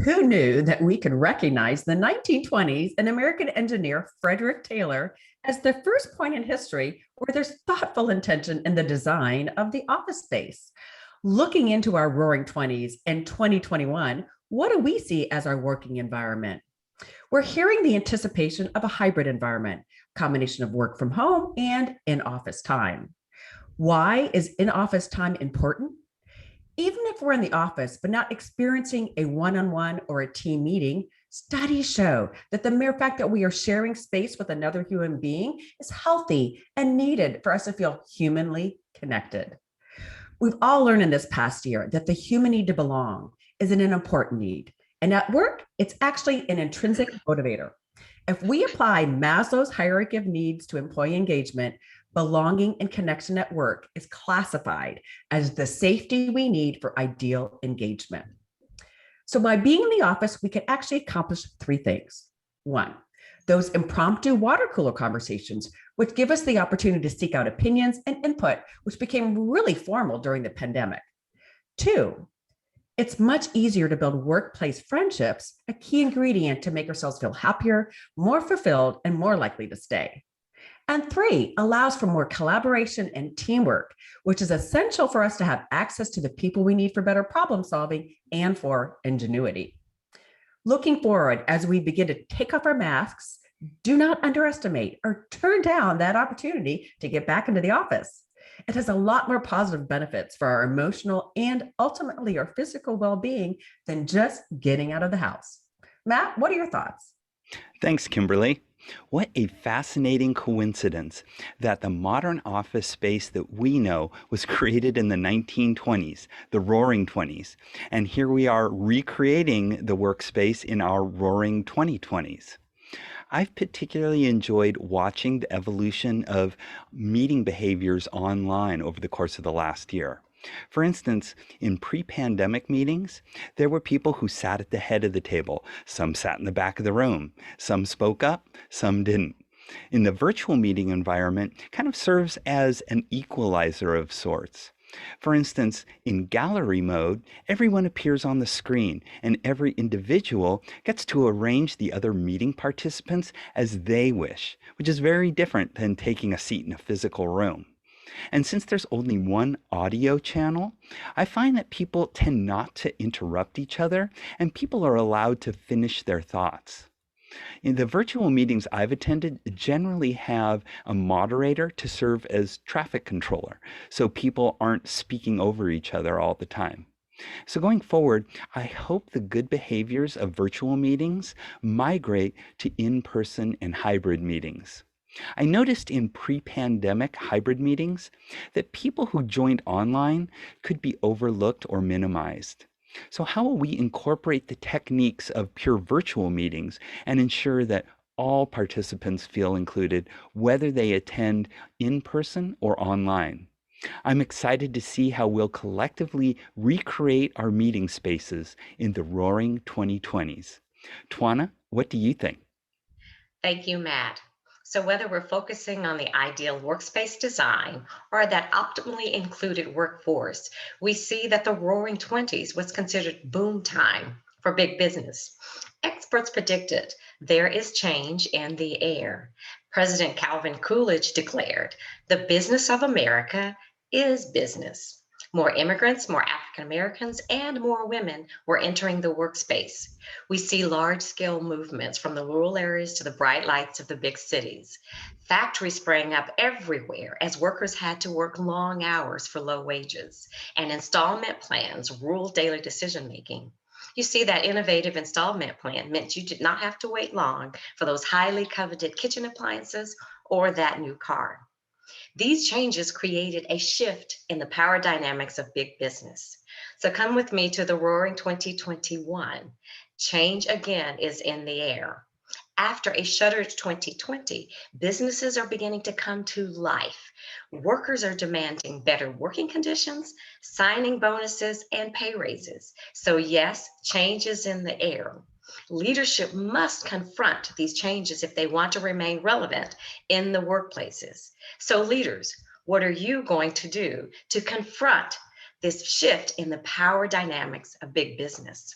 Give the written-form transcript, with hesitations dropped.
Who knew that we could recognize the 1920s and American engineer Frederick Taylor as the first point in history where there's thoughtful intention in the design of the office space? Looking into our roaring 20s and 2021, what do we see as our working environment? We're hearing the anticipation of a hybrid environment, combination of work from home and in office time. Why is in office time important? Even if we're in the office but not experiencing a one on one or a team meeting, studies show that the mere fact that we are sharing space with another human being is healthy and needed for us to feel humanly connected. We've all learned in this past year that the human need to belong is an important need. And at work, it's actually an intrinsic motivator. If we apply Maslow's hierarchy of needs to employee engagement, belonging and connection at work is classified as the safety we need for ideal engagement. So by being in the office, we can actually accomplish three things. One, those impromptu water cooler conversations, which give us the opportunity to seek out opinions and input, which became really formal during the pandemic. Two, it's much easier to build workplace friendships, a key ingredient to make ourselves feel happier, more fulfilled, and more likely to stay. And three, allows for more collaboration and teamwork, which is essential for us to have access to the people we need for better problem solving and for ingenuity. Looking forward, as we begin to take off our masks, do not underestimate or turn down that opportunity to get back into the office. It has a lot more positive benefits for our emotional and ultimately our physical well-being than just getting out of the house. Matt, what are your thoughts? Thanks, Kimberly. What a fascinating coincidence that the modern office space that we know was created in the 1920s, the Roaring Twenties. And here we are recreating the workspace in our Roaring 2020s. I've particularly enjoyed watching the evolution of meeting behaviors online over the course of the last year. For instance, in pre-pandemic meetings, there were people who sat at the head of the table. Some sat in the back of the room. Some spoke up, some didn't. In the virtual meeting environment, it kind of serves as an equalizer of sorts. For instance, in gallery mode, everyone appears on the screen and every individual gets to arrange the other meeting participants as they wish, which is very different than taking a seat in a physical room. And since there's only one audio channel, I find that people tend not to interrupt each other and people are allowed to finish their thoughts. In the virtual meetings I've attended generally have a moderator to serve as traffic controller, so people aren't speaking over each other all the time. So going forward, I hope the good behaviors of virtual meetings migrate to in-person and hybrid meetings. I noticed in pre-pandemic hybrid meetings that people who joined online could be overlooked or minimized. So how will we incorporate the techniques of pure virtual meetings and ensure that all participants feel included, whether they attend in person or online? I'm excited to see how we'll collectively recreate our meeting spaces in the roaring 2020s. Twiana, what do you think? Thank you, Matt. So whether we're focusing on the ideal workspace design or that optimally included workforce, we see that the roaring 20s was considered boom time for big business. Experts predicted there is change in the air. President Calvin Coolidge declared, "The business of America is business." More immigrants, more African Americans, and more women were entering the workspace. We see large scale movements from the rural areas to the bright lights of the big cities. Factories sprang up everywhere as workers had to work long hours for low wages, and installment plans ruled daily decision making. You see, that innovative installment plan meant you did not have to wait long for those highly coveted kitchen appliances or that new car. These changes created a shift in the power dynamics of big business. So come with me to the roaring 2021. Change again is in the air. After a shuttered 2020, businesses are beginning to come to life. Workers are demanding better working conditions, signing bonuses, and pay raises. So yes, change is in the air. Leadership must confront these changes if they want to remain relevant in the workplaces. So leaders, what are you going to do to confront this shift in the power dynamics of big business?